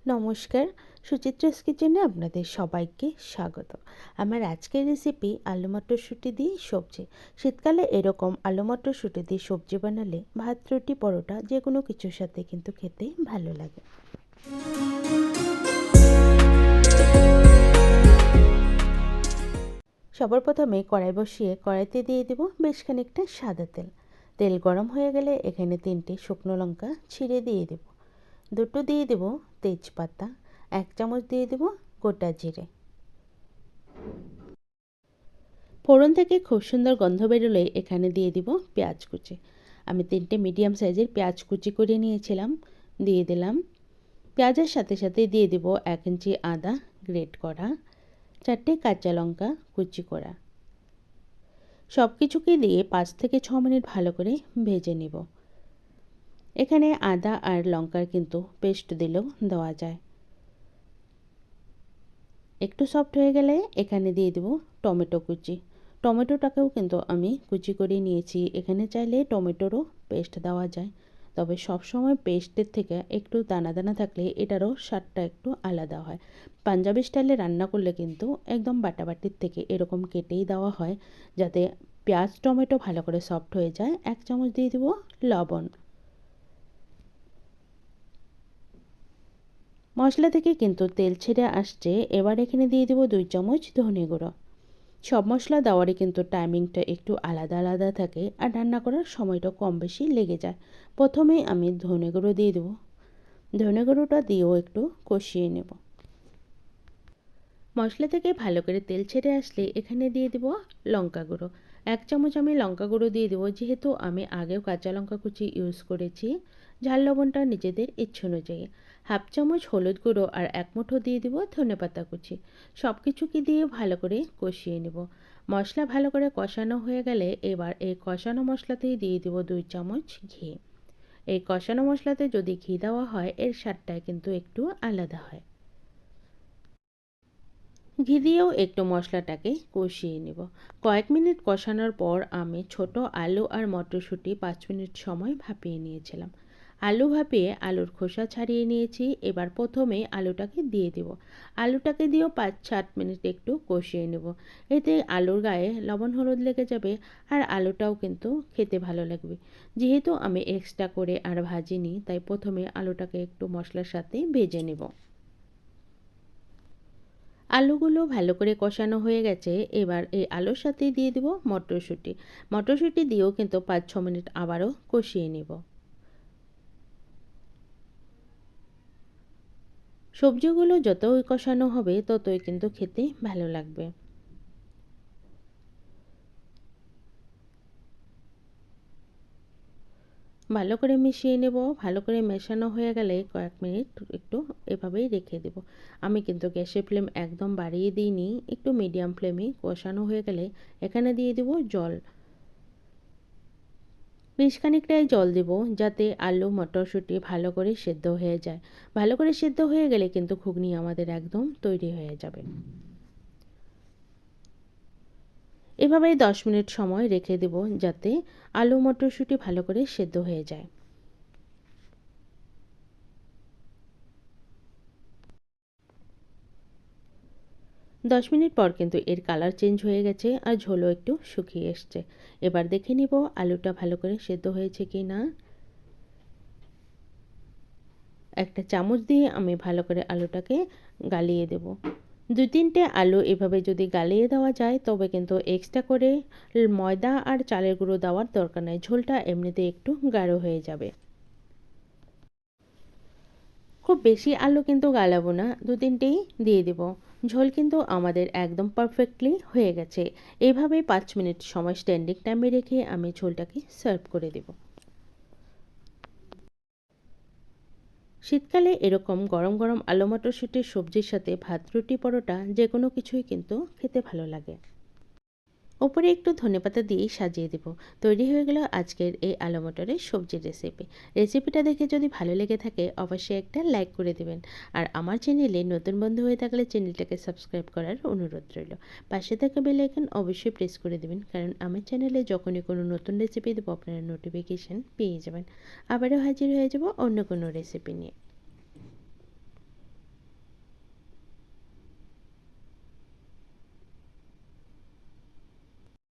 নমস্কার, সুচিত্রাস কিচেনে আপনাদের সবাইকে স্বাগত। আমার আজকের রেসিপি আলু মটরশুঁটি দিয়ে সবজি। শীতকালে এরকম আলু মটরশুঁটি দিয়ে সবজি বানালে ভাত, রুটি, পরোটা যে কোনো কিছুর সাথে কিন্তু খেতে ভালো লাগে। সবার প্রথমে কড়াই বসিয়ে কড়াইতে দিয়ে দেব বেশ খানিকটা সাদা তেল। তেল গরম হয়ে গেলে এখানে 3টে শুকনো লঙ্কা ছিঁড়ে দিয়ে দেব। 2টো দিয়ে দেব তেজপাতা, 1 চামচ দিয়ে দেব গোটা জিরে। ফোড়ন থেকে খুব সুন্দর গন্ধ বেরোলে এখানে দিয়ে দিব পেঁয়াজ কুচি। আমি 3টে মিডিয়াম সাইজের পেঁয়াজ কুচি করে নিয়েছিলাম, দিয়ে দিলাম। পেঁয়াজের সাথে সাথে দিয়ে দিব 1 ইঞ্চি আদা গ্রেট করা, 4টে কাঁচা লঙ্কা কুচি করা। সব কিছুকে দিয়ে 5 থেকে 6 মিনিট ভালো করে ভেজে নেব। এখানে আদা আর লঙ্কার কিন্তু পেস্ট দিলেও দেওয়া যায়। একটু সফট হয়ে গেলে এখানে দিয়ে দেব টমেটো কুচি। টমেটোটাকেও কিন্তু আমি কুচি করে নিয়েছি। এখানে চাইলে টমেটোরও পেস্ট দেওয়া যায়, তবে সবসময় পেস্টের থেকে একটু দানা দানা থাকলে এটারও স্বাদটা একটু আলাদা হয়। পাঞ্জাবি স্টাইলে রান্না করলে কিন্তু একদম বাটাবাটির থেকে এরকম কেটেই দেওয়া হয়, যাতে পেঁয়াজ টমেটো ভালো করে সফট হয়ে যায়। 1 চামচ দিয়ে দেব লবণ। মশলা থেকে কিন্তু তেল ছেড়ে আসছে। এবার এখানে দিয়ে দেব 2 চামচ ধনে গুঁড়ো। সব মশলা দেওয়ারই কিন্তু টাইমিংটা একটু আলাদা আলাদা থাকে, আর রান্না করার সময়টা কম বেশি লেগে যায়। প্রথমেই আমি ধনে গুঁড়ো দিয়ে দেবো। ধনে গুঁড়োটা দিয়েও একটু কষিয়ে নেব। মশলা থেকে ভালো করে তেল ছেড়ে আসলে এখানে দিয়ে দেব লঙ্কা গুঁড়ো। 1 চামচ আমি লঙ্কা গুঁড়ো দিয়ে দেবো, যেহেতু আমি আগেও কাঁচা লঙ্কা কুচি ইউজ করেছি। ঝাল লবণটা নিজেদের ইচ্ছে অনুযায়ী। 1/2 চামচ হলুদ গুঁড়ো আর 1 মুঠো দিয়ে দেবো ধনেপাতা কুচি। সব কিছুকে দিয়ে ভালো করে কষিয়ে নেব। মশলা ভালো করে কষানো হয়ে গেলে এবার এই কষানো মশলাতেই দিয়ে দেবো 2 চামচ ঘি। এই কষানো মশলাতে যদি ঘি দেওয়া হয় এর স্বাদটা কিন্তু একটু আলাদা হয়। ঘি দিয়েও একটু মশলাটাকে কষিয়ে নেব। কয়েক মিনিট কষানোর পর আমি ছোট আলু আর মটরশুঁটি 5 মিনিট সময় ভাপিয়ে নিয়েছিলাম। আলু ভাপিয়ে আলুর খোসা ছাড়িয়ে নিয়েছি। এবার প্রথমে আলুটাকে দিয়ে দেব। আলুটাকে দিয়েও 5-7 মিনিট একটু কষিয়ে নেব। এতে আলুর গায়ে লবণ হলুদ লেগে যাবে, আর আলুটাও কিন্তু খেতে ভালো লাগবে। যেহেতু আমি এক্সট্রা করে আর ভাজিনি, তাই প্রথমে আলুটাকে একটু মশলার সাথে ভেজে নেব। আলুগুলো ভালো করে কষানো হয়ে গেছে। এবার এই আলুর সাথে দিয়ে দেব মটরশুঁটি। মটরশুঁটি দিয়েও কিন্তু 5-6 মিনিট আবারও কষিয়ে নেব। সবজিগুলো যতই কষানো হবে ততই কিন্তু খেতে ভালো লাগবে। ভালো করে মিশিয়ে নেব। ভালো করে মেশানো হয়ে গেলে কয়েক মিনিট একটু এভাবেই রেখে দেব। আমি কিন্তু গ্যাসের ফ্লেম একদম বাড়িয়ে দিইনি, একটু মিডিয়াম ফ্লেমে কষানো হয়ে গেলে এখানে দিয়ে দেব জল। বেশ খানিকটাই জল দেব, যাতে আলু মটরশুঁটি ভালো করে সেদ্ধ হয়ে যায়। ভালো করে সেদ্ধ হয়ে গেলে কিন্তু ঘুগনি আমাদের একদম তৈরি হয়ে যাবে। এভাবে 10 মিনিট সময় রেখে দেব, যাতে আলু মটরশুঁটি ভালো করে সেদ্ধ হয়ে যায়। 10 মিনিট পর কিন্তু এর কালার চেঞ্জ হয়ে গেছে, আর ঝোলও একটু শুকিয়ে এসছে। এবার দেখে নিব আলুটা ভালো করে সেদ্ধ হয়েছে কি না। একটা চামচ দিয়ে আমি ভালো করে আলুটাকে গালিয়ে দেব। 2-3টে আলু এভাবে যদি গালিয়ে দেওয়া যায় তবে কিন্তু এক্সট্রা করে ময়দা আর চালের গুঁড়ো দেওয়ার দরকার নেই। ঝোলটা এমনিতে একটু গাঢ় হয়ে যাবে। খুব বেশি আলু কিন্তু গালাবো না, 2-3টেই দিয়ে দেব। ঝোল কিন্তু আমাদের একদম পারফেক্টলি হয়ে গেছে। এইভাবে 5 মিনিট সময় স্ট্যান্ডিং টাইমে রেখে আমি ঝোলটাকে সার্ভ করে দেব। শীতকালে এরকম গরম গরম আলু মটরশুঁটির সবজির সাথে ভাত, রুটি, পরোটা যে কোনো কিছুই কিন্তু খেতে ভালো লাগে। ওপরে একটু ধনেপাতা দিয়ে সাজিয়ে দেব। তৈরি হয়ে গেল আজকের এই আলু মটরের সবজির রেসিপি। রেসিপিটা দেখে যদি ভালো লেগে থাকে অবশ্যই একটা লাইক করে দেবেন। আর আমার চ্যানেলে নতুন বন্ধু হয়ে থাকলে চ্যানেলটাকে সাবস্ক্রাইব করার অনুরোধ রইল। পাশে থাকা বেল আইকন অবশ্যই প্রেস করে দেবেন, কারণ আমার চ্যানেলে যখনই কোনো নতুন রেসিপি দেবো আপনারা নোটিফিকেশান পেয়ে যাবেন। আবারও হাজির হয়ে যাব অন্য কোনো রেসিপি নিয়ে।